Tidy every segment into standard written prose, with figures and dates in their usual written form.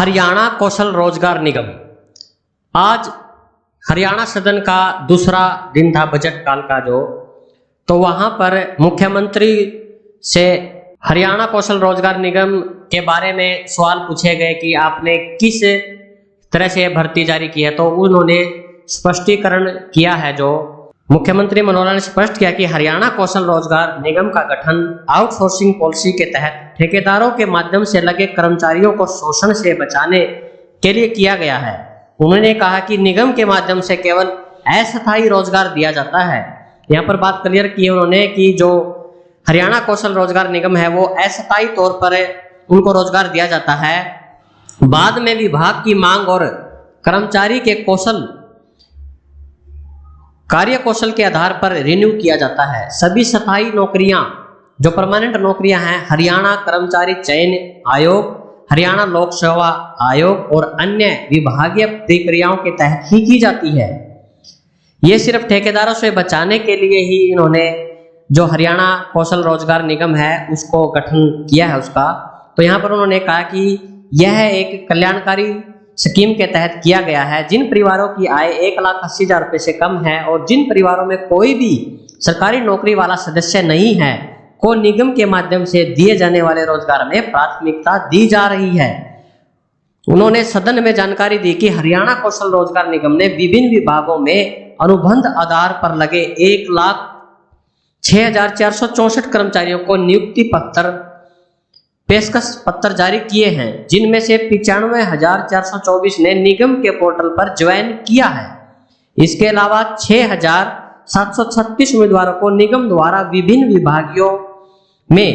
हरियाणा कौशल रोजगार निगम। आज हरियाणा सदन का दूसरा दिन था बजट काल का तो वहां पर मुख्यमंत्री से हरियाणा कौशल रोजगार निगम के बारे में सवाल पूछे गए कि आपने किस तरह से भर्ती जारी की है। तो उन्होंने स्पष्टीकरण किया है। जो मुख्यमंत्री मनोहर लाल ने स्पष्ट किया कि हरियाणा कौशल रोजगार निगम का गठन आउटसोर्सिंग पॉलिसी के तहत ठेकेदारों के माध्यम से लगे कर्मचारियों को शोषण से बचाने के लिए किया गया है। उन्होंने कहा कि निगम के माध्यम से केवल अस्थायी रोजगार दिया जाता है। यहाँ पर बात क्लियर की उन्होंने कि जो हरियाणा कौशल रोजगार निगम है वो अस्थायी तौर पर उनको रोजगार दिया जाता है। बाद में विभाग की मांग और कर्मचारी के कार्य कौशल के आधार पर रिन्यू किया जाता है। सभी स्थायी नौकरियां जो परमानेंट नौकरियां हैं हरियाणा कर्मचारी चयन आयोग, हरियाणा लोक सेवा आयोग और अन्य विभागीय प्रक्रियाओं के तहत ही की जाती है। ये सिर्फ ठेकेदारों से बचाने के लिए ही इन्होंने जो हरियाणा कौशल रोजगार निगम है उसको गठन किया है उसका। तो यहाँ पर उन्होंने कहा कि यह एक कल्याणकारी स्कीम के तहत किया गया है। जिन परिवारों की आय 1,80,000 रुपए से कम है और जिन परिवारों में कोई भी सरकारी नौकरी वाला सदस्य नहीं है को निगम के माध्यम से दिए जाने वाले रोजगार में प्राथमिकता दी जा रही है। उन्होंने सदन में जानकारी दी कि हरियाणा कौशल रोजगार निगम ने विभिन्न विभागों में अनुबंध आधार पर लगे 1,06,464 कर्मचारियों को नियुक्ति पत्र पेशकश पत्र जारी किए हैं, जिनमें से 95,424 ने निगम के पोर्टल पर ज्वाइन किया है। इसके अलावा 6,736 उम्मीदवारों को निगम द्वारा विभिन्न विभागों में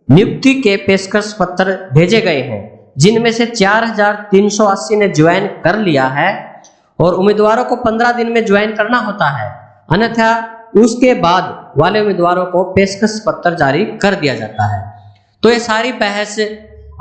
नियुक्ति के पेशकश पत्र भेजे गए हैं, जिनमें से 4,380 ने ज्वाइन कर लिया है और उम्मीदवारों को 15 दिन में ज्वाइन करना होता है, अन्यथा उसके बाद वाले उम्मीदवारों को पेशकश पत्र जारी कर दिया जाता है। तो ये सारी बहस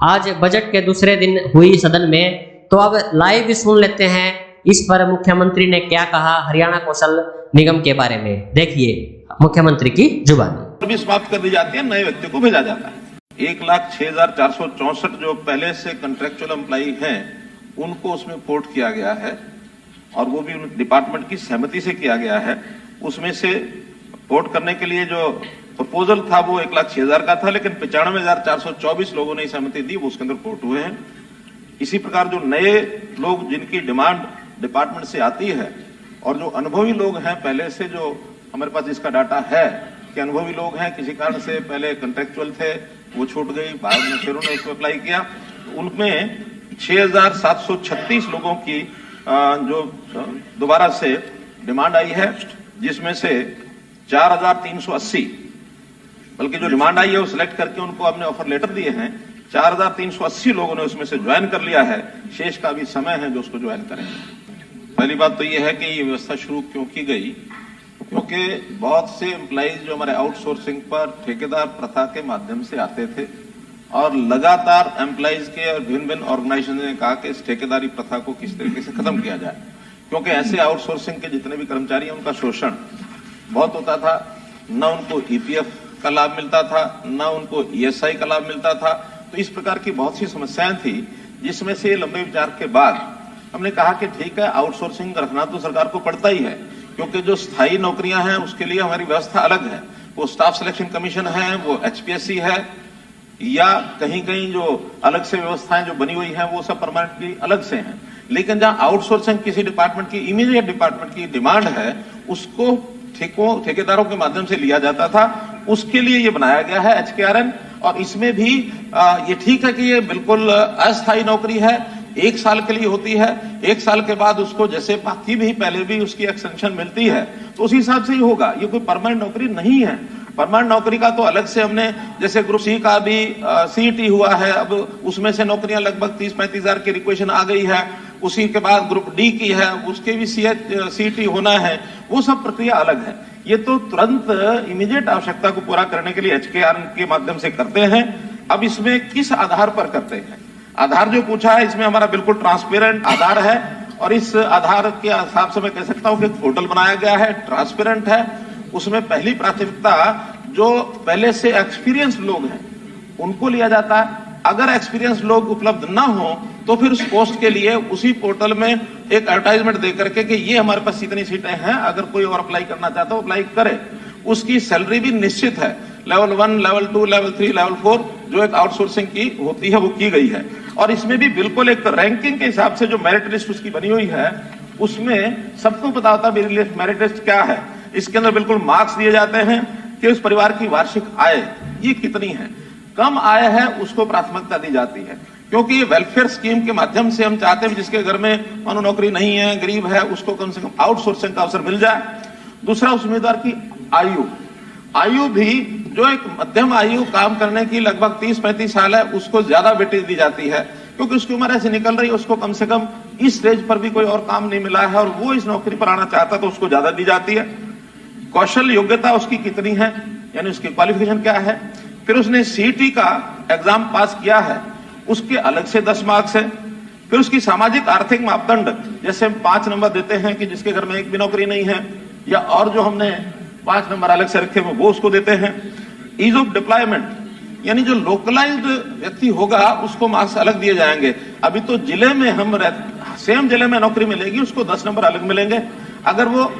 आज बजट के दूसरे दिन हुई सदन में। तो अब लाइव सुन लेते हैं इस पर मुख्यमंत्री ने क्या कहा हरियाणा कौशल निगम के बारे में। देखिए मुख्यमंत्री की जुबानी। भी समाप्त कर दी जाती है, नए व्यक्ति को भेजा जाता है। 1,06,464 जो पहले से कंट्रेक्चुअल एम्प्लॉई हैं उनको उसमें पोर्ट किया गया है और वो भी डिपार्टमेंट की सहमति से किया गया है। उसमें से पोर्ट करने के लिए जो प्रपोजल था वो 1,06,000 का था, लेकिन 95,424 लोगों ने सहमति दी, वो उसके अंदर पोर्ट हुए हैं। इसी प्रकार जो नए लोग जिनकी डिमांड डिपार्टमेंट से आती है और जो अनुभवी लोग हैं पहले से, जो हमारे पास इसका डाटा है कि अनुभवी लोग हैं, किसी कारण से पहले कंट्रेक्चुअल थे वो छूट गई, बाद में फिर उन्होंने उसको अप्लाई किया, उनमें 6,736 लोगों की जो दोबारा से डिमांड आई है, जिसमें से 4,380 बल्कि जो डिमांड आई है वो सिलेक्ट करके उनको हमने ऑफर लेटर दिए हैं। 4,380 लोगों ने उसमें से ज्वाइन कर लिया है। शेष का भी समय है जो उसको ज्वाइन करेंगे। पहली बात तो ये है कि ये व्यवस्था शुरू क्यों की गई, क्योंकि बहुत से एम्प्लॉइज जो हमारे आउटसोर्सिंग पर ठेकेदार प्रथा के माध्यम से आते थे और लगातार एम्प्लॉइज के और भिन्न भिन्न ऑर्गेनाइजेशन ने कहा कि इस ठेकेदारी प्रथा को किस तरीके से खत्म किया जाए, क्योंकि ऐसे आउटसोर्सिंग के जितने भी कर्मचारी हैं उनका शोषण बहुत होता था। न उनको ईपीएफ का लाभ मिलता था, न उनको ईएसआई का लाभ मिलता था। तो इस प्रकार की बहुत सी समस्याएं थी, जिसमें से लंबे विचार के बाद हमने कहा कि ठीक है, आउटसोर्सिंग रखना तो सरकार को पड़ता ही है, क्योंकि जो स्थायी नौकरियां हैं उसके लिए हमारी व्यवस्था अलग है। वो स्टाफ सिलेक्शन कमीशन है, वो एचपीएससी है, या कहीं कहीं जो अलग से व्यवस्थाएं जो बनी हुई हैं वो सब परमानेंटली अलग से हैं। लेकिन जहां आउटसोर्सिंग किसी डिपार्टमेंट की इमीडिएट डिपार्टमेंट की डिमांड है उसको ठेकेदारों के माध्यम से लिया जाता था, उसके लिए ये बनाया गया है एचकेआरएन। और इसमें भी ये ठीक है कि ये बिल्कुल अस्थायी नौकरी है, 1 साल के लिए होती है। 1 साल के बाद उसको जैसे बाकी भी पहले भी उसकी एक्सटेंशन मिलती है तो उसी हिसाब से ही होगा। ये कोई परमानेंट नौकरी नहीं है। परमानेंट नौकरी का तो अलग से हमने, जैसे ग्रुप सी का भी सीईटी हुआ है, अब उसमें से नौकरियां लगभग 30-35 हजार की रिक्वेशन आ गई है। उसी के बाद ग्रुप डी की है, उसके भी सीईटी होना है, वो सब प्रक्रिया अलग है। ये तो तुरंत इमीडिएट आवश्यकता को पूरा करने के लिए एचकेआरएन के माध्यम से करते हैं। अब इसमें किस आधार पर करते हैं, आधार जो पूछा है, इसमें हमारा बिल्कुल ट्रांसपेरेंट आधार है और इस आधार के हिसाब से मैं कह सकता हूं कि पोर्टल बनाया गया है, ट्रांसपेरेंट है। उसमें पहली प्राथमिकता जो पहले से एक्सपीरियंस लोग हैं उनको लिया जाता है। अगर एक्सपीरियंस लोग उपलब्ध ना हो तो फिर उस पोस्ट के लिए उसी पोर्टल में एक एडवर्टाइजमेंट दे करके कि ये हमारे पास इतनी सीटें हैं, अगर कोई और अप्लाई करना चाहता है अप्लाई करे। उसकी सैलरी भी निश्चित है, लेवल 1, लेवल 2, लेवल 3, लेवल 4 जो एक आउटसोर्सिंग की होती है वो की गई है। और इसमें भी बिल्कुल एक रैंकिंग के हिसाब से जो मेरिट लिस्ट उसकी बनी हुई है उसमें सबको पता होता है मेरिट लिस्ट क्या है। इसके अंदर बिल्कुल मार्क्स दिए जाते हैं कि उस परिवार की वार्षिक आय ये कितनी है। कम आय है उसको प्राथमिकता दी जाती है, क्योंकि ये वेलफेयर स्कीम के माध्यम से हम चाहते हैं जिसके घर में मानो नौकरी नहीं है, गरीब है, उसको कम से कम आउटसोर्सिंग का अवसर मिल जाए। दूसरा, उस उम्मीदवार की आयु भी जो एक मध्यम आयु काम करने की लगभग 30-35 साल है उसको ज्यादा वेटेज दी जाती है, क्योंकि उसकी उम्र ऐसे निकल रही है, उसको कम से कम इस स्टेज पर भी कोई और काम नहीं मिला है और वो इस नौकरी पर आना चाहता तो उसको ज्यादा दी जाती है। कौशल योग्यता उसकी कितनी है, यानी उसकी क्वालिफिकेशन क्या है। फिर उसने सीईटी का एग्जाम पास किया है, उसके अलग से 10 मार्क्स है। फिर उसकी सामाजिक आर्थिक मापदंड, जैसे हम 5 नंबर देते हैं कि जिसके घर में एक भी नौकरी नहीं है, या और जो हमने 5 नंबर अलग से रखे हुए वो उसको देते हैं। ईज ऑफ डिप्लॉयमेंट, यानी जो लोकलाइज्ड व्यक्ति होगा उसको मार्क्स अलग दिए जाएंगे। अभी तो जिले में हम सेम जिले में नौकरी मिलेगी उसको 10 नंबर अलग मिलेंगे, अगर वो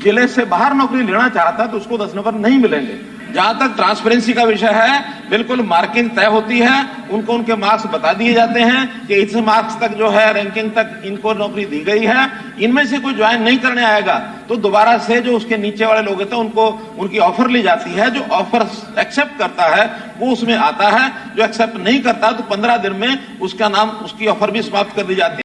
जिले से बाहर नौकरी लेना चाहता तो उसको 10 नंबर नहीं मिलेंगे। जहां तक ट्रांसपेरेंसी का विषय है, बिल्कुल मार्किंग तय होती है, उनको उनके मार्क्स बता दिए जाते हैं कि इस मार्क्स तक जो है रैंकिंग तक इनको नौकरी दी गई है। इनमें से कोई ज्वाइन नहीं करने आएगा तो दोबारा से जो उसके नीचे वाले लोग होते हैं उनको उनकी ऑफर ली जाती है। जो ऑफर एक्सेप्ट करता है वो उसमें आता है, जो एक्सेप्ट नहीं करता तो 15 दिन में उसका नाम, उसकी ऑफर भी समाप्त कर दी जाती है।